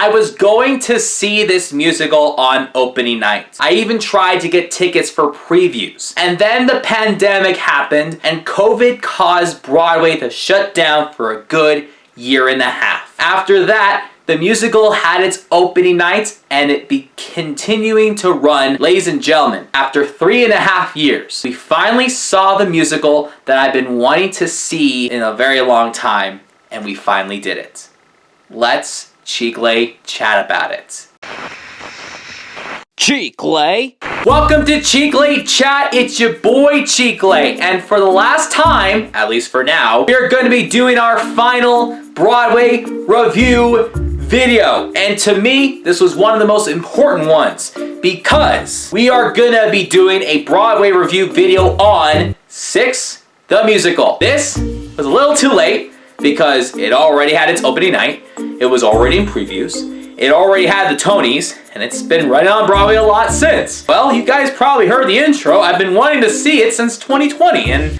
I was going to see this musical on opening night. I even tried to get tickets for previews. And then the pandemic happened and COVID caused Broadway to shut down for a good year and a half. After that, the musical had its opening nights and it be continuing to run. Ladies and gentlemen, after 3.5 years, we finally saw the musical that I've been wanting to see in a very long time, and we finally did it. Let's Chicle chat about it. Chicle! Welcome to Chicle Chat, it's your boy Chicle, and for the last time, at least for now, we are going to be doing our final Broadway review video. And to me, this was one of the most important ones because we are going to be doing a Broadway review video on Six, the musical. This was a little too late because it already had its opening night, it was already in previews, it already had the Tonys, and it's been running on Broadway a lot since. Well, you guys probably heard the intro. I've been wanting to see it since 2020, and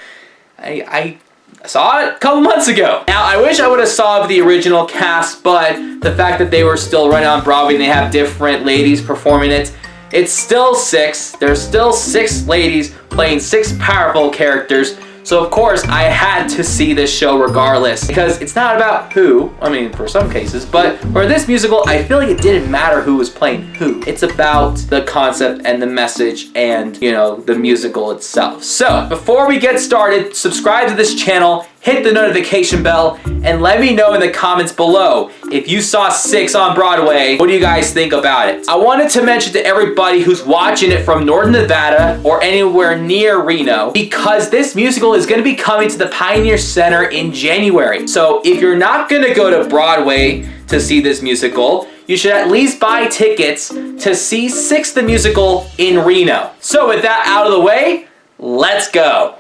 I saw it a couple months ago. Now, I wish I would have saw the original cast, but the fact that they were still running on Broadway and they have different ladies performing it, it's still six. There's still 6 ladies playing 6 powerful characters. So of course I had to see this show regardless, because it's not about who, I mean for some cases, but for this musical I feel like it didn't matter who was playing who. It's about the concept and the message and, you know, the musical itself. So before we get started, subscribe to this channel, hit the notification bell, and let me know in the comments below if you saw Six on Broadway. What do you guys think about it? I wanted to mention to everybody who's watching it from Northern Nevada or anywhere near Reno, because this musical is going to be coming to the Pioneer Center in January. So if you're not going to go to Broadway to see this musical, you should at least buy tickets to see Six the musical in Reno. So with that out of the way, let's go.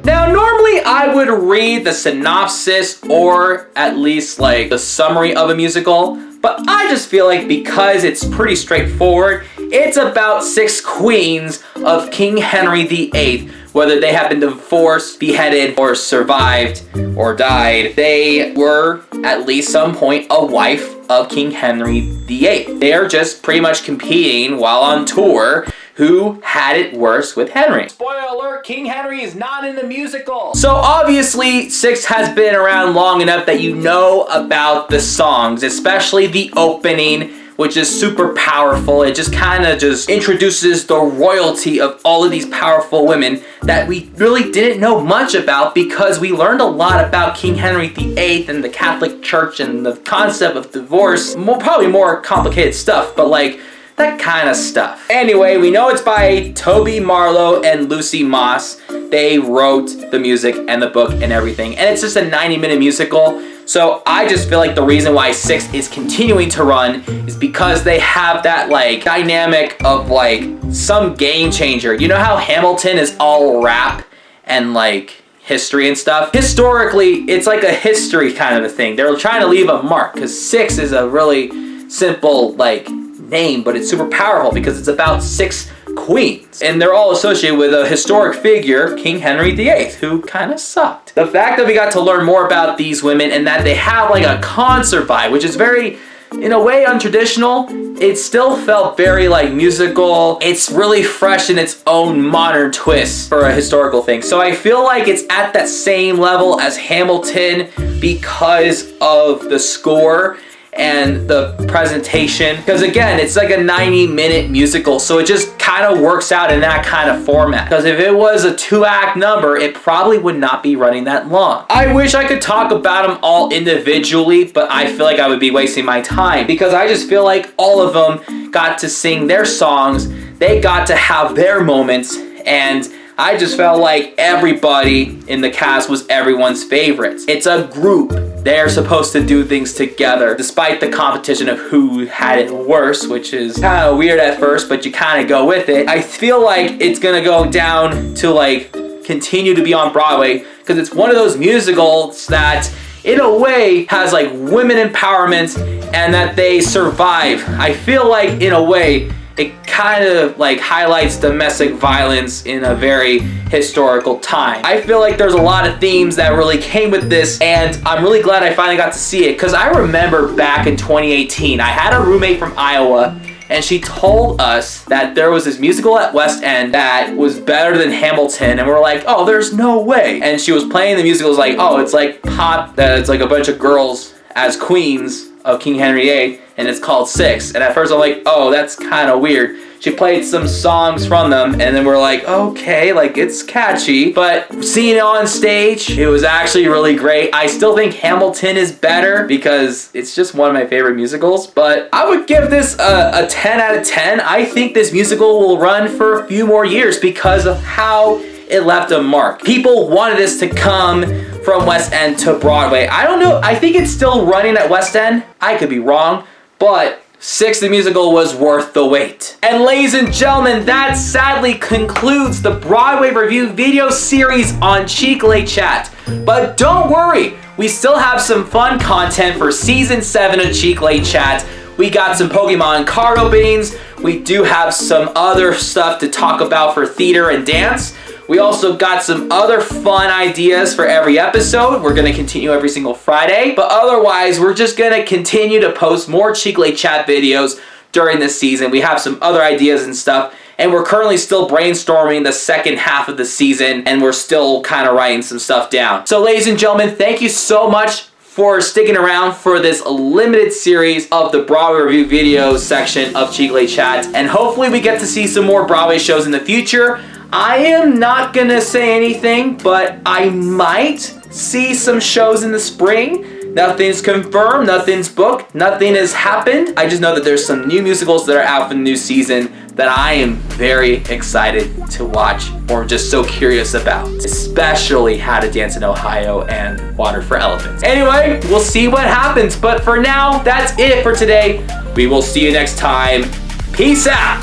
Now, normally I would read the synopsis or at least like the summary of a musical, but I just feel like because it's pretty straightforward, it's about 6 queens of King Henry VIII. Whether they have been divorced, beheaded, or survived, or died, they were at least some point a wife of King Henry VIII. They're just pretty much competing while on tour who had it worse with Henry. Spoiler alert, King Henry is not in the musical. So obviously, Six has been around long enough that you know about the songs, especially the opening, which is super powerful. It just kind of just introduces the royalty of all of these powerful women that we really didn't know much about, because we learned a lot about King Henry VIII and the Catholic Church and the concept of divorce. Probably more complicated stuff, but like, that kind of stuff. Anyway, we know it's by Toby Marlowe and Lucy Moss. They wrote the music and the book and everything, and it's just a 90-minute musical. So I just feel like the reason why Six is continuing to run is because they have that like dynamic of like some game changer. You know how Hamilton is all rap and like history and stuff? Historically, it's like a history kind of a thing. They're trying to leave a mark because Six is a really simple like name, but it's super powerful because it's about 6 queens, and they're all associated with a historic figure, King Henry VIII, who kind of sucked. The fact that we got to learn more about these women and that they have like a concert vibe, which is very, in a way, untraditional, it still felt very like musical. It's really fresh in its own modern twist for a historical thing. So I feel like it's at that same level as Hamilton because of the score and the presentation, because again, it's like a 90-minute musical, so it just kind of works out in that kind of format. Because if it was a 2-act number, it probably would not be running that long. I wish I could talk about them all individually, but I feel like I would be wasting my time, because I just feel like all of them got to sing their songs, they got to have their moments, and I just felt like everybody in the cast was everyone's favorite. It's a group. They're supposed to do things together, despite the competition of who had it worse, which is kind of weird at first, but you kind of go with it. I feel like it's gonna go down to like continue to be on Broadway, because it's one of those musicals that in a way has like women empowerment and that they survive. I feel like in a way it kind of like highlights domestic violence in a very historical time. I feel like there's a lot of themes that really came with this, and I'm really glad I finally got to see it, because I remember back in 2018, I had a roommate from Iowa, and she told us that there was this musical at West End that was better than Hamilton, and we're like, oh, there's no way. And she was playing the musical, was like, oh, it's like pop, that it's like a bunch of girls as queens of King Henry VIII, and it's called Six. And at first I'm like, oh, that's kind of weird. She played some songs from them, and then we're like, okay, like it's catchy. But seeing it on stage, it was actually really great. I still think Hamilton is better because it's just one of my favorite musicals, but I would give this a 10 out of 10. I think this musical will run for a few more years because of how it left a mark. People wanted this to come from West End to Broadway. I don't know, I think it's still running at West End. I could be wrong, but Six the musical was worth the wait. And ladies and gentlemen, that sadly concludes the Broadway review video series on Chicle Chat. But don't worry, we still have some fun content for season 7 of Chicle Chat. We got some Pokemon card openings. We do have some other stuff to talk about for theater and dance. We also got some other fun ideas for every episode. We're gonna continue every single Friday, but otherwise, we're just gonna continue to post more Chicle Chat videos during this season. We have some other ideas and stuff, and we're currently still brainstorming the second half of the season, and we're still kind of writing some stuff down. So ladies and gentlemen, thank you so much for sticking around for this limited series of the Broadway review video section of Chicle Chat, and hopefully we get to see some more Broadway shows in the future. I am not gonna say anything, but I might see some shows in the spring. Nothing's confirmed, nothing's booked, nothing has happened. I just know that there's some new musicals that are out for the new season that I am very excited to watch, or just so curious about, especially How to Dance in Ohio and Water for Elephants. Anyway, we'll see what happens, but for now, that's it for today. We will see you next time. Peace out.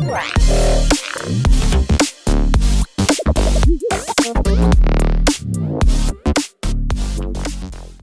Right.